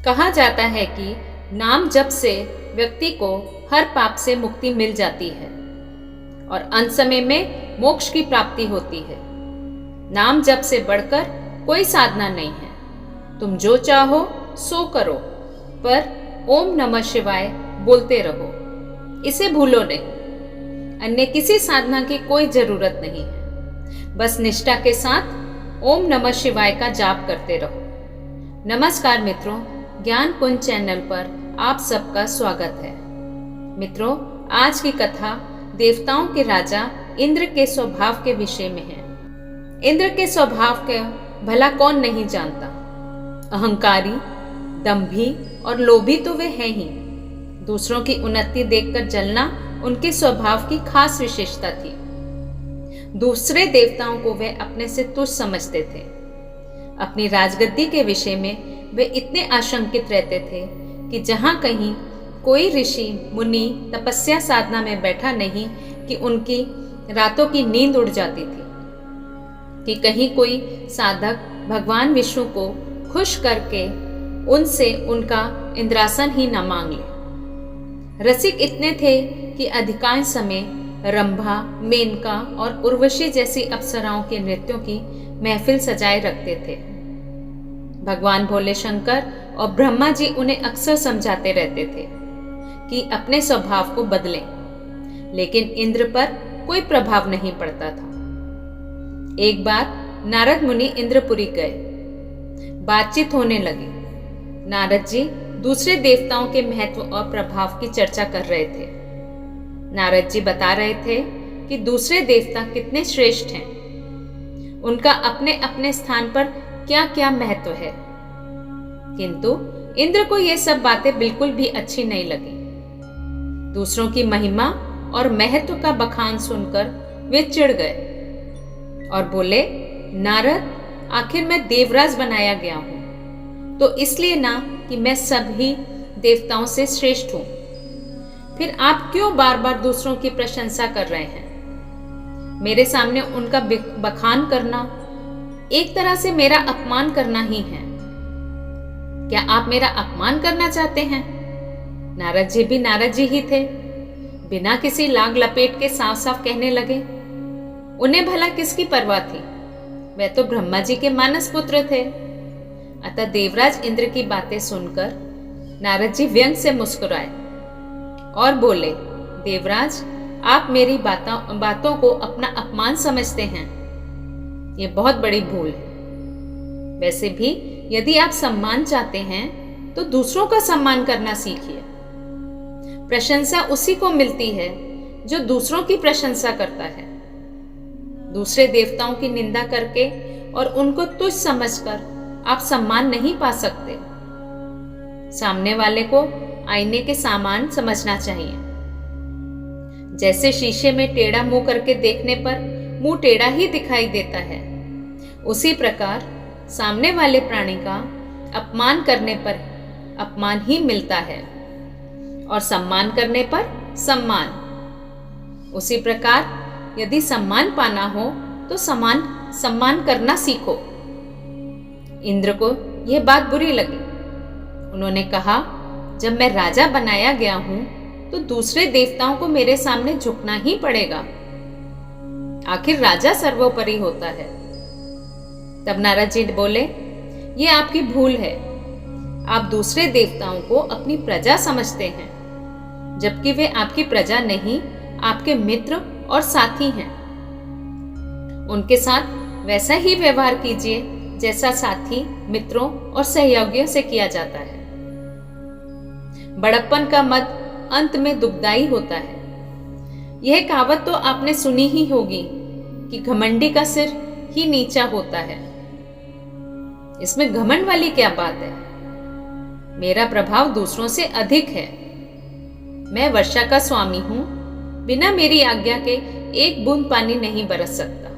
कहा जाता है कि नाम जप से व्यक्ति को हर पाप से मुक्ति मिल जाती है और अंत समय में मोक्ष की प्राप्ति होती है। नाम जप से बढ़कर कोई साधना नहीं है। तुम जो चाहो सो करो, पर ओम नमः शिवाय बोलते रहो, इसे भूलो नहीं। अन्य किसी साधना की कोई जरूरत नहीं है। बस निष्ठा के साथ ओम नमः शिवाय का जाप करते रहो। नमस्कार मित्रों, ज्ञान कुंज चैनल पर आप सबका स्वागत है। मित्रों, आज की कथा देवताओं के राजा इंद्र के स्वभाव के विषय में है। इंद्र के स्वभाव का भला कौन नहीं जानता। अहंकारी, दंभी और लोभी तो वे हैं ही। दूसरों की उन्नति देखकर जलना उनके स्वभाव की खास विशेषता थी। दूसरे देवताओं को वे अपने से तुच्छ समझते थे। अपनी राजगद्दी के विषय में वे इतने आशंकित रहते थे कि जहां कहीं कोई ऋषि मुनि तपस्या साधना में बैठा नहीं कि उनकी रातों की नींद उड़ जाती थी, कि कहीं कोई साधक भगवान विष्णु को खुश करके उनसे उनका इंद्रासन ही न मांग ले। रसिक इतने थे कि अधिकांश समय रंभा, मेनका और उर्वशी जैसी अप्सराओं के नृत्यों की महफिल सजाए रखते थे। भगवान भोले शंकर और ब्रह्मा जी उन्हें अक्सर समझाते रहते थे कि अपने स्वभाव को बदलें, लेकिन इंद्र पर कोई प्रभाव नहीं पड़ता था। एक बार नारद मुनि इंद्रपुरी गए। बातचीत होने लगी। नारद जी दूसरे देवताओं के महत्व और प्रभाव की चर्चा कर रहे थे। नारद जी बता रहे थे कि दूसरे देवता कितने श्रेष्ठ हैं, उनका अपने अपने स्थान पर क्या क्या महत्व है। किंतु इंद्र को ये सब बातें बिल्कुल भी अच्छी नहीं लगी। दूसरों की महिमा और महत्व का बखान सुनकर वे चिढ़ गए और बोले, नारद, आखिर मैं देवराज बनाया गया हूं तो इसलिए ना कि मैं सभी देवताओं से श्रेष्ठ हूं। फिर आप क्यों बार बार दूसरों की प्रशंसा कर रहे हैं? मेरे सामने उनका बखान करना एक तरह से मेरा अपमान करना ही है। क्या आप मेरा अपमान करना चाहते हैं? नारद जी भी नारद जी ही थे। बिना किसी लाग लपेट के साफ साफ कहने लगे। उन्हें भला किसकी परवाह थी? वे तो ब्रह्मा जी के मानस पुत्र थे। अतः देवराज इंद्र की बातें सुनकर नारद जी व्यंग से मुस्कुराए और बोले, देवराज, आप मेरी बातों को अपना अपमान समझते हैं। ये बहुत बड़ी भूल है। वैसे भी यदि आप सम्मान चाहते हैं तो दूसरों का सम्मान करना सीखिए। प्रशंसा उसी को मिलती है जो दूसरों की प्रशंसा करता है। दूसरे देवताओं की निंदा करके और उनको तुच्छ समझकर आप सम्मान नहीं पा सकते। सामने वाले को आईने के सामान समझना चाहिए। जैसे शीशे में टेढ़ा मुंह करके देखने पर मुंह टेढ़ा ही दिखाई देता है, उसी प्रकार सामने वाले प्राणी का अपमान करने पर अपमान ही मिलता है और सम्मान करने पर सम्मान। उसी प्रकार यदि सम्मान पाना हो तो सम्मान करना सीखो। इंद्र को यह बात बुरी लगी। उन्होंने कहा, जब मैं राजा बनाया गया हूं तो दूसरे देवताओं को मेरे सामने झुकना ही पड़ेगा। आखिर राजा सर्वोपरि होता है। तब नारद जी बोले, ये आपकी भूल है। आप दूसरे देवताओं को अपनी प्रजा समझते हैं, जबकि वे आपकी प्रजा नहीं, आपके मित्र और साथी हैं। उनके साथ वैसा ही व्यवहार कीजिए जैसा साथी, मित्रों और सहयोगियों से किया जाता है। बड़प्पन का मत अंत में दुखदाई होता है। यह कहावत तो आपने सुनी ही होगी कि घमंडी का सिर ही नीचा होता है। इसमें घमंड वाली क्या बात है? मेरा प्रभाव दूसरों से अधिक है। मैं वर्षा का स्वामी हूं। बिना मेरी आज्ञा के एक बूंद पानी नहीं बरस सकता।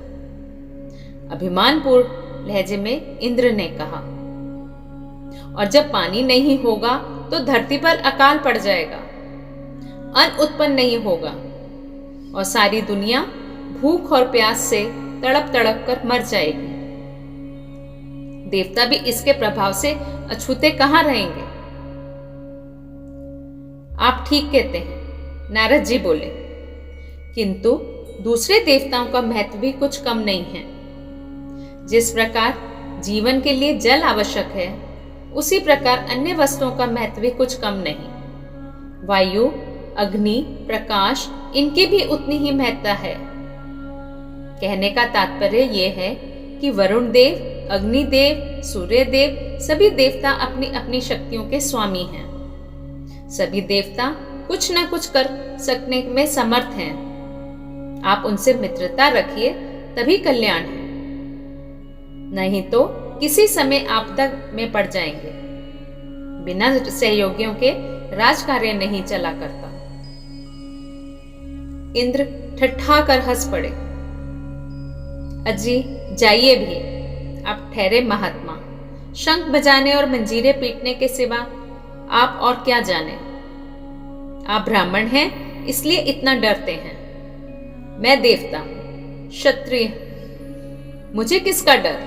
अभिमानपूर्ण लहजे में इंद्र ने कहा। और जब पानी नहीं होगा तो धरती पर अकाल पड़ जाएगा, अन्न उत्पन्न नहीं होगा और सारी दुनिया भूख और प्यास से तड़प तड़प कर मर जाएगी। देवता भी इसके प्रभाव से अछूते कहां रहेंगे। आप ठीक कहते हैं, नारद जी बोले, किंतु दूसरे देवताओं का महत्व भी कुछ कम नहीं है। जिस प्रकार जीवन के लिए जल आवश्यक है, उसी प्रकार अन्य वस्तुओं का महत्व भी कुछ कम नहीं। वायु, अग्नि, प्रकाश, इनकी भी उतनी ही महत्ता है। कहने का तात्पर्य यह है कि वरुण देव, अग्निदेव, सूर्य देव, सभी देवता अपनी अपनी शक्तियों के स्वामी हैं। सभी देवता कुछ न कुछ कर सकने में समर्थ हैं। आप उनसे मित्रता रखिए, तभी कल्याण है, नहीं तो किसी समय आपदा में पड़ जाएंगे। बिना सहयोगियों के राजकार्य नहीं चला करता। इंद्र ठट्ठा कर हंस पड़े। अजी जाइए भी, आप ठहरे महात्मा। शंख बजाने और मंजीरे पीटने के सिवा आप और क्या जाने। आप ब्राह्मण हैं, इसलिए इतना डरते हैं। मैं देवता हूं, क्षत्रिय। मुझे किसका डर?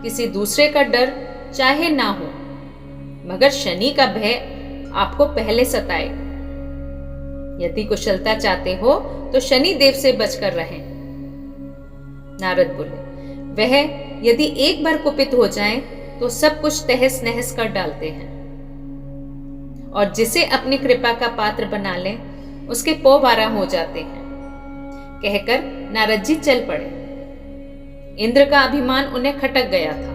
किसी दूसरे का डर चाहे ना हो, मगर शनि का भय आपको पहले सताए। यदि कुशलता चाहते हो तो शनि देव से बचकर रहें। नारद बोले, वह यदि एक बार कुपित हो जाएं तो सब कुछ तहस नहस कर डालते हैं, और जिसे अपनी कृपा का पात्र बना लें उसके पौ बारह हो जाते हैं। कहकर नारद जी चल पड़े। इंद्र का अभिमान उन्हें खटक गया था।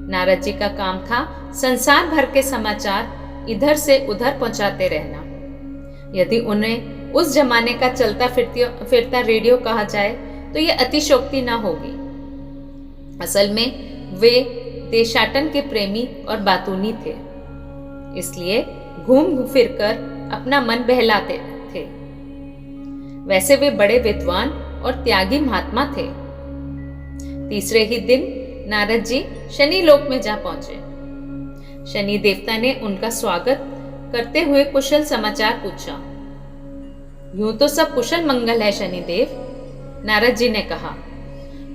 नारद जी का काम था संसार भर के समाचार इधर से उधर पहुंचाते रहना। यदि उन्हें उस जमाने का चलता फिरता रेडियो कहा जाए तो यह अतिशोक्ति न होगी। असल में वे देशाटन के प्रेमी और बातूनी थे, इसलिए घूम फिरकर अपना मन बहलाते थे। वैसे वे बड़े विद्वान और त्यागी महात्मा थे। तीसरे ही दिन नारद जी शनि लोक में जा पहुंचे। शनि देवता ने उनका स्वागत करते हुए कुशल समाचार पूछा। यूं तो सब कुशल मंगल है शनिदेव, नारद जी ने कहा,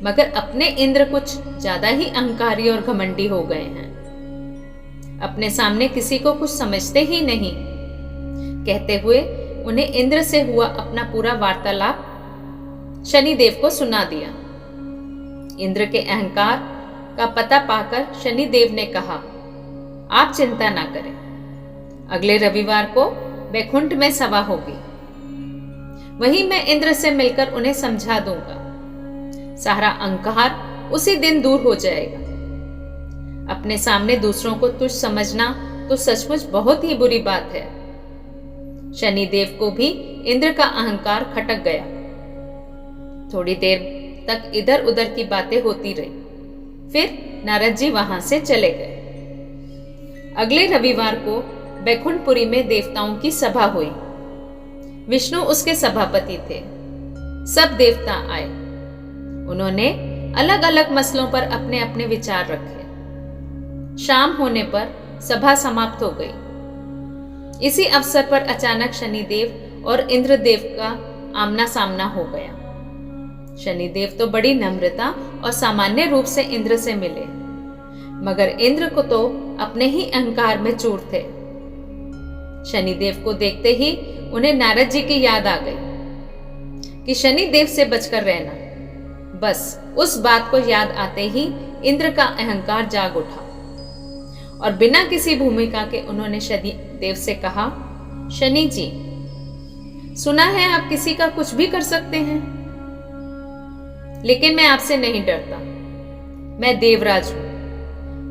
मगर अपने इंद्र कुछ ज्यादा ही अहंकारी और घमंडी हो गए हैं। अपने सामने किसी को कुछ समझते ही नहीं। कहते हुए उन्हें इंद्र से हुआ अपना पूरा वार्तालाप शनिदेव को सुना दिया। इंद्र के अहंकार का पता पाकर शनिदेव ने कहा, आप चिंता ना करें, अगले रविवार को बैकुंठ में सभा होगी। वहीं मैं इंद्र से मिलकर उन्हें समझा दूंगा। सारा अहंकार उसी दिन दूर हो जाएगा। अपने सामने दूसरों को तुच्छ समझना तो सचमुच बहुत ही बुरी बात है। शनिदेव को भी इंद्र का अहंकार खटक गया। थोड़ी देर तक इधर उधर की बातें होती रही, फिर नारद जी वहां से चले गए। अगले रविवार को बैकुंठपुरी में देवताओं की सभा हुई। विष्णु उसके सभापति थे। सब देवता आए। उन्होंने अलग अलग मसलों पर अपने अपने विचार रखे। शाम होने पर सभा समाप्त हो गई। इसी अवसर पर अचानक शनिदेव और इंद्रदेव का आमना सामना हो गया। शनिदेव तो बड़ी नम्रता और सामान्य रूप से इंद्र से मिले, मगर इंद्र को तो अपने ही अहंकार में चूर थे। शनिदेव को देखते ही उन्हें नारद जी की याद आ गई कि शनिदेव से बचकर रहना। बस उस बात को याद आते ही इंद्र का अहंकार जाग उठा और बिना किसी भूमिका के उन्होंने शनिदेव से कहा, शनि जी, सुना है आप किसी का कुछ भी कर सकते हैं, लेकिन मैं आपसे नहीं डरता। मैं देवराज हूं,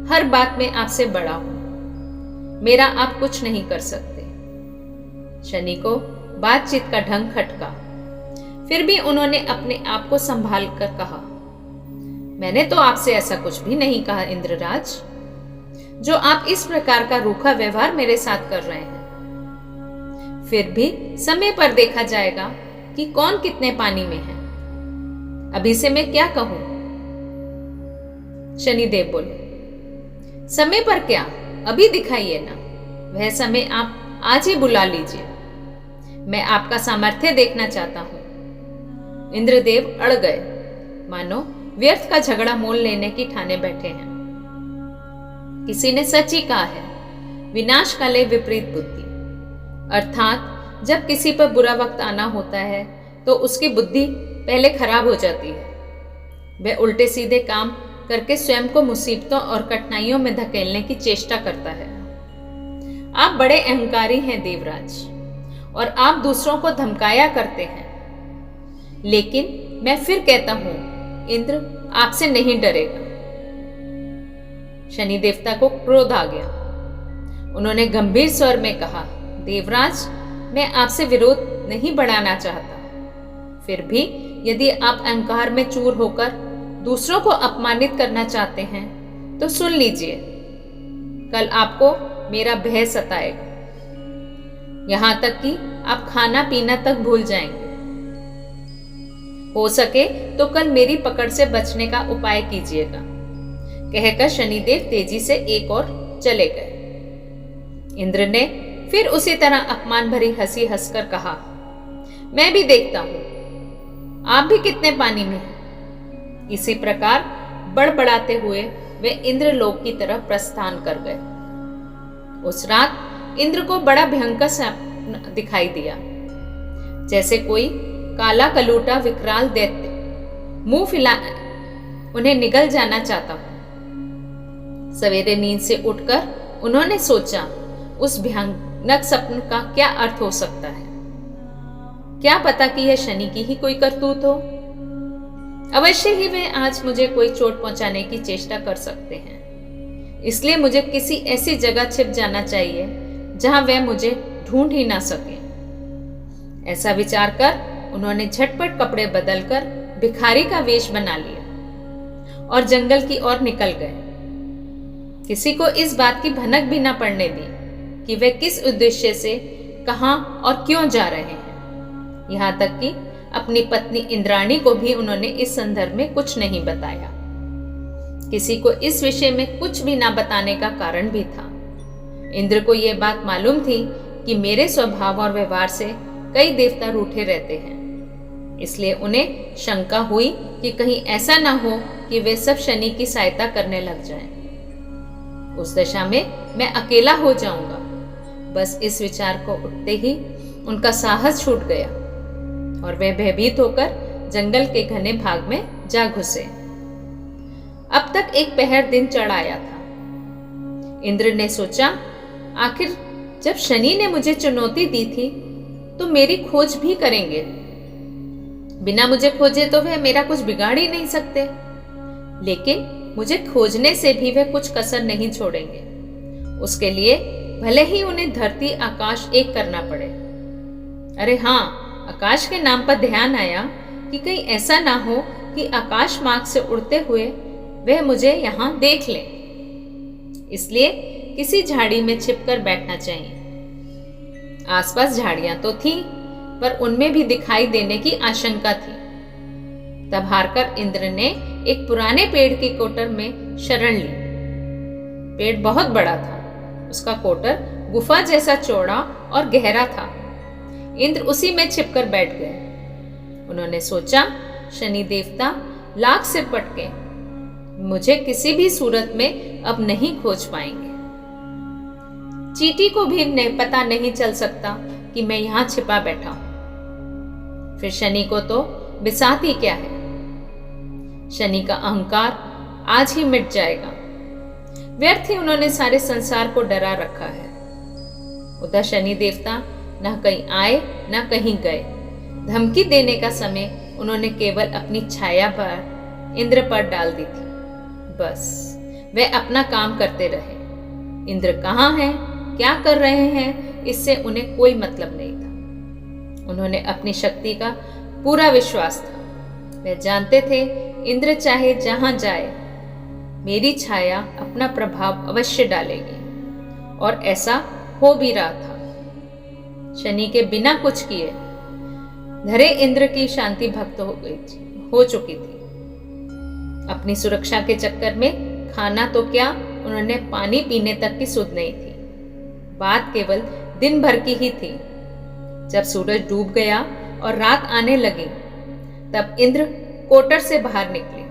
हर बात में आपसे बड़ा हूं, मेरा आप कुछ नहीं कर सकते। शनि को बातचीत का ढंग खटका, फिर भी उन्होंने अपने आप को संभाल कर कहा, मैंने तो आपसे ऐसा कुछ भी नहीं कहा इंद्रराज, जो आप इस प्रकार का रूखा व्यवहार मेरे साथ कर रहे हैं। फिर भी समय पर देखा जाएगा कि कौन कितने पानी में है। अभी से मैं क्या कहूं? शनिदेव बोले, समय पर क्या, अभी दिखाइए ना। वह समय आप आज ही बुला लीजिए। मैं आपका सामर्थ्य देखना चाहता हूं। इंद्रदेव अड़ गए, मानो व्यर्थ का झगड़ा मोल लेने की ठाने बैठे हैं। किसी ने सच ही कहा है, विनाश काले विपरीत बुद्धि। अर्थात जब किसी पर बुरा वक्त आना होता है तो उसकी बुद्धि पहले खराब हो जाती है। वह उल्टे सीधे काम करके स्वयं को मुसीबतों और कठिनाइयों में धकेलने की चेष्टा करता है। आप बड़े अहंकारी हैं देवराज, और आप दूसरों को धमकाया करते हैं, लेकिन मैं फिर कहता हूं, इंद्र आपसे नहीं डरेगा। शनि देवता को क्रोध आ गया। उन्होंने गंभीर स्वर में कहा, देवराज, मैं आपसे विरोध नहीं बढ़ाना चाहता, फिर भी यदि आप अहंकार में चूर होकर दूसरों को अपमानित करना चाहते हैं तो सुन लीजिए, कल आपको मेरा भय सताएगा, यहां तक कि आप खाना पीना तक भूल जाएंगे। हो सके तो कल मेरी पकड़ से बचने का उपाय कीजिएगा। कहकर शनिदेव तेजी से एक और चले गए। इंद्र ने फिर उसी तरह अपमान भरी हंसी हंसकर कहा, मैं भी देखता हूं आप भी कितने पानी में हैं। इसी प्रकार बड़बड़ाते हुए वे इंद्रलोक की तरफ प्रस्थान कर गए। उस रात इंद्र को बड़ा भयंकर सपना दिखाई दिया, जैसे कोई काला कलूटा विकराल दैत्य मुंह फैलाए उन्हें निगल जाना चाहता हो। सवेरे नींद से उठकर उन्होंने सोचा, उस भयानक सपने का क्या अर्थ हो सकता है। क्या पता कि यह शनि की ही कोई करतूत हो। अवश्य ही वे आज मुझे कोई चोट पहुंचाने की चेष्टा कर सकते हैं, इसलिए मुझे किसी ऐसी जगह छिप जाना चाहिए जहां वे मुझे ढूंढ ही ना सके। ऐसा विचार कर उन्होंने झटपट कपड़े बदलकर भिखारी का वेश बना लिया और जंगल की ओर निकल गए। किसी को इस बात की भनक भी न पड़ने दी कि वे किस उद्देश्य से कहां और क्यों जा रहे हैं। यहां तक कि अपनी पत्नी इंद्राणी को भी उन्होंने इस संदर्भ में कुछ नहीं बताया। किसी को इस विषय में कुछ भी ना बताने का कारण भी था। इंद्र को यह बात मालूम थी कि मेरे स्वभाव और व्यवहार से कई देवता रूठे रहते हैं, इसलिए उन्हें शंका हुई कि कहीं ऐसा ना हो कि वे सब शनि की सहायता करने लग जाएं। उस दशा में मैं अकेला हो जाऊंगा। बस इस विचार को उठते ही उनका साहस छूट गया और वे भयभीत होकर जंगल के घने भाग में जा घुसे। अब तक एक पहर दिन चढ़ आया था। इंद्र ने सोचा, आखिर जब शनि ने मुझे चुनौती दी थी तो मेरी खोज भी करेंगे। बिना मुझे खोजे तो वह मेरा कुछ बिगाड़ ही नहीं सकते, लेकिन मुझे खोजने से भी वह कुछ कसर नहीं छोड़ेंगे। उसके लिए भले ही उन्हें धरती आकाश एक करना पड़े। अरे हाँ, आकाश के नाम पर ध्यान आया कि कहीं ऐसा ना हो कि आकाश मार्ग से उड़ते हुए वह मुझे यहां देख ले। इसलिए किसी झाड़ी में छिपकर बैठना चाहिए। आसपास झाड़ियां तो थी, पर उनमें भी दिखाई देने की आशंका थी। तब हारकर इंद्र ने एक पुराने पेड़ की कोटर में शरण ली। पेड़ बहुत बड़ा था, उसका कोटर गुफा जैसा चौड़ा और गहरा था। इंद्र उसी में छिपकर बैठ गए। उन्होंने सोचा, शनि देवता लाख सिर पटके मुझे किसी भी सूरत में अब नहीं खोज पाएंगे। चींटी को भी पता नहीं चल सकता कि मैं यहां छिपा बैठा हूं। फिर शनि को तो बिसात ही क्या है। शनि का अहंकार आज ही मिट जाएगा। व्यर्थ ही उन्होंने सारे संसार को डरा रखा है। उधर शनि देवता न कहीं आए न कहीं गए। धमकी देने का समय उन्होंने केवल अपनी छाया पर इंद्र पर डाल दी थी। बस वे अपना काम करते रहे। इंद्र कहाँ हैं, क्या कर रहे हैं, इससे उन्हें कोई मतलब नहीं था। उन्होंने अपनी शक्ति का पूरा विश्वास था। वे जानते थे, इंद्र चाहे जहां जाए मेरी छाया अपना प्रभाव अवश्य डालेगी, और ऐसा हो भी रहा था। शनि के बिना कुछ किए धरे इंद्र की शांति भक्त हो चुकी थी। अपनी सुरक्षा के चक्कर में खाना तो क्या, उन्होंने पानी पीने तक की सुध नहीं थी। बात केवल दिन भर की ही थी। जब सूरज डूब गया और रात आने लगी, तब इंद्र कोटर से बाहर निकले।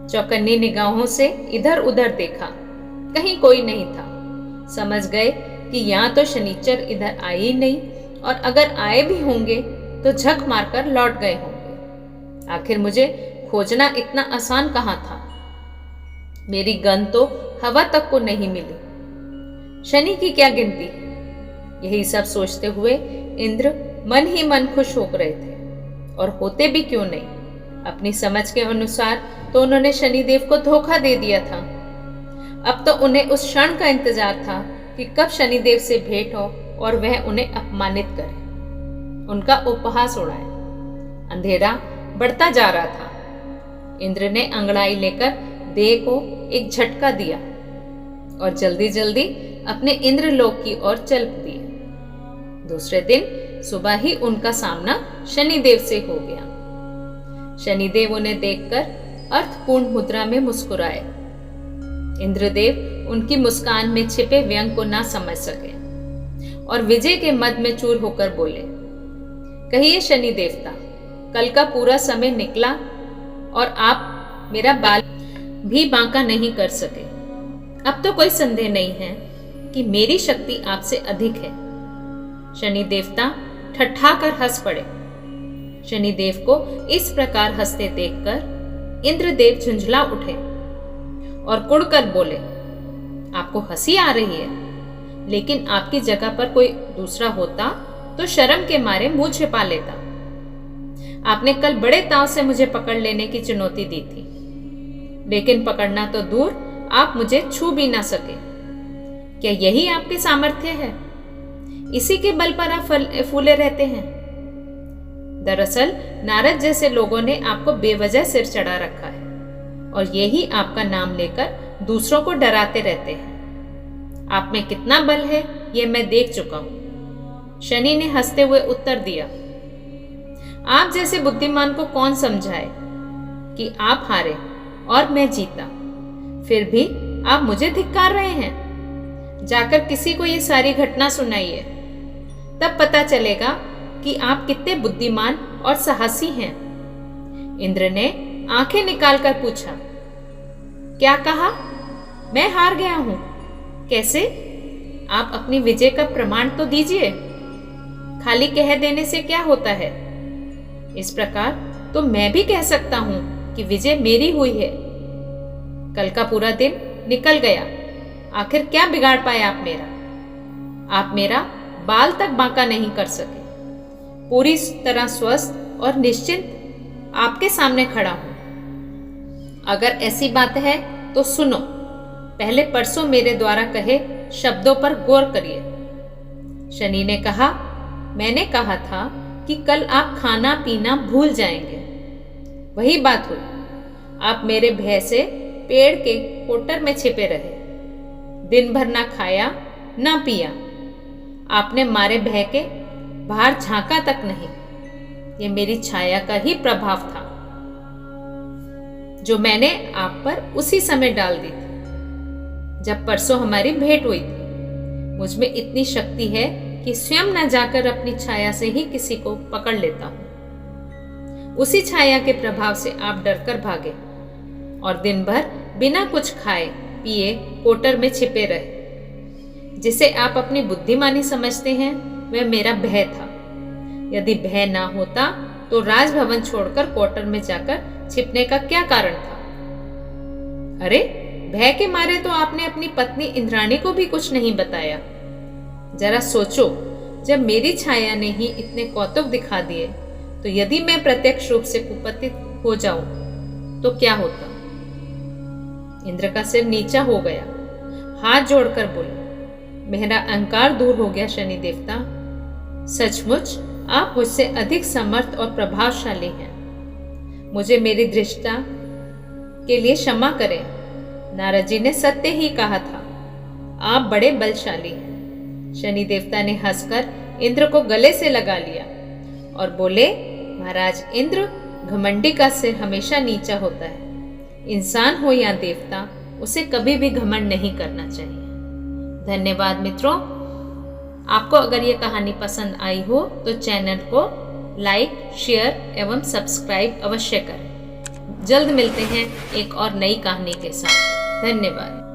चौकन्नी निगाहों से इधर उधर देखा, कहीं कोई नहीं था। समझ गए कि यहाँ तो शनिचर इधर आए ही नहीं, और अगर आए भी होंगे तो झक मारकर लौट गए होंगे। आखिर मुझे खोजना इतना आसान कहाँ था। मेरी गंध तो हवा तक को नहीं मिली। शनि की क्या गिनती है। यही सब सोचते हुए इंद्र मन ही मन खुश हो रहे थे, और होते भी क्यों नहीं। अपनी समझ के अनुसार तो उन्होंने शनिदेव को धोखा दे दिया था। अब तो उन्हें उस क्षण का इंतजार था कि कब शनिदेव से भेंट हो और वह उन्हें अपमानित करे, उनका उपहास उड़ाए। अंधेरा बढ़ता जा रहा था। इंद्र ने अंगड़ाई लेकर देह को एक झटका दिया और जल्दी जल्दी अपने इंद्रलोक की ओर चल दिए। दूसरे दिन सुबह ही उनका सामना शनिदेव से हो गया। शनिदेव उन्हें देखकर अर्थपूर्ण मुद्रा में मुस्कुराए। इंद्रदेव उनकी मुस्कान में छिपे व्यंग को ना समझ सके और विजय के मद में चूर होकर बोले, कहिए शनि देवता, कल का पूरा समय निकला और आप मेरा बाल भी बांका नहीं कर सके। अब तो कोई संदेह नहीं है कि मेरी शक्ति आपसे अधिक है। शनि देवता ठट्ठाकर हंस पड़े। शनिदेव को इस प्रकार हंसते देखकर इंद्रदेव झुंझला उठे और कुड़कर बोले, आपको हंसी आ रही है, लेकिन आपकी जगह पर कोई दूसरा होता तो शर्म के मारे मुंह छिपा लेता। आपने कल बड़े ताव से मुझे पकड़ लेने की चुनौती दी थी, लेकिन पकड़ना तो दूर, आप मुझे छू भी ना सके। क्या यही आपके सामर्थ्य है? इसी के बल पर आप फूले रहते हैं। दरअसल नारद जैसे लोगों ने आपको बेवजह सिर चढ़ा रखा है और यही आपका नाम लेकर दूसरों को डराते रहते हैं। आप में कितना बल है ये मैं देख चुका हूं। शनि ने हंसते हुए उत्तर दिया, आप जैसे बुद्धिमान को कौन समझाए कि आप हारे और मैं जीता, फिर भी आप मुझे धिक्कार रहे हैं। जाकर किसी को ये सारी घटना सुनाइए, तब पता चलेगा कि आप कितने बुद्धिमान और साहसी हैं। इंद्र ने आंखें निकालकर पूछा, क्या कहा? मैं हार गया हूं? कैसे? आप अपनी विजय का प्रमाण तो दीजिए। खाली कह देने से क्या होता है? इस प्रकार तो मैं भी कह सकता हूं कि विजय मेरी हुई है। कल का पूरा दिन निकल गया, आखिर क्या बिगाड़ पाए आप मेरा? आप मेरा बाल तक बांका नहीं कर सके। पूरी तरह स्वस्थ और निश्चिंत आपके सामने खड़ा हूं। अगर ऐसी बात है तो सुनो, पहले परसों मेरे द्वारा कहे शब्दों पर गौर करिए। शनि ने कहा, मैंने कहा था कि कल आप खाना पीना भूल जाएंगे। वही बात हुई। आप मेरे भय से पेड़ के कोटर में छिपे रहे, दिन भर ना खाया ना पिया। आपने मारे भय के बाहर झांका तक नहीं। ये मेरी छाया का ही प्रभाव था जो मैंने आप पर उसी समय डाल दी थी जब परसों हमारी भेंट हुई थी। मुझ में इतनी शक्ति है कि स्वयं न जाकर अपनी छाया से ही किसी को पकड़ लेता हूं। उसी छाया के प्रभाव से आप डरकर भागे और दिन भर बिना कुछ खाए पिए कोटर में छिपे रहे। जिसे आप अपनी बुद्धिमानी समझते हैं वह मेरा भय था। यदि भय ना होता तो राजभवन छोड़कर कोटर में जाकर छिपने का क्या कारण था? अरे, भय के मारे तो आपने अपनी पत्नी इंद्राणी को भी कुछ नहीं बताया। जरा सोचो, जब मेरी छाया ने ही इतने कौतुक दिखा दिए, तो यदि मैं प्रत्यक्ष रूप से कुपतित हो जाऊं तो क्या होता? इंद्र का सिर नीचा हो गया। हाथ जोड़कर बोले, मेरा अहंकार दूर हो गया शनि देवता। सचमुच आप मुझसे अधिक समर्थ और प्रभावशाली हैं। मुझे मेरी धृष्टता के लिए क्षमा करें। नारद जी ने सत्य ही कहा था, आप बड़े बलशाली हैं। शनि देवता ने हंसकर इंद्र को गले से लगा लिया और बोले, महाराज इंद्र, घमंडी का सिर हमेशा नीचा होता है। इंसान हो या देवता, उसे कभी भी घमंड नहीं करना चाहिए। धन्यवाद मित्रों। आपको अगर ये कहानी पसंद आई हो तो चैनल को लाइक, शेयर एवं सब्सक्राइब अवश्य करें। जल्द मिलते हैं एक और नई कहानी के साथ। धन्यवाद।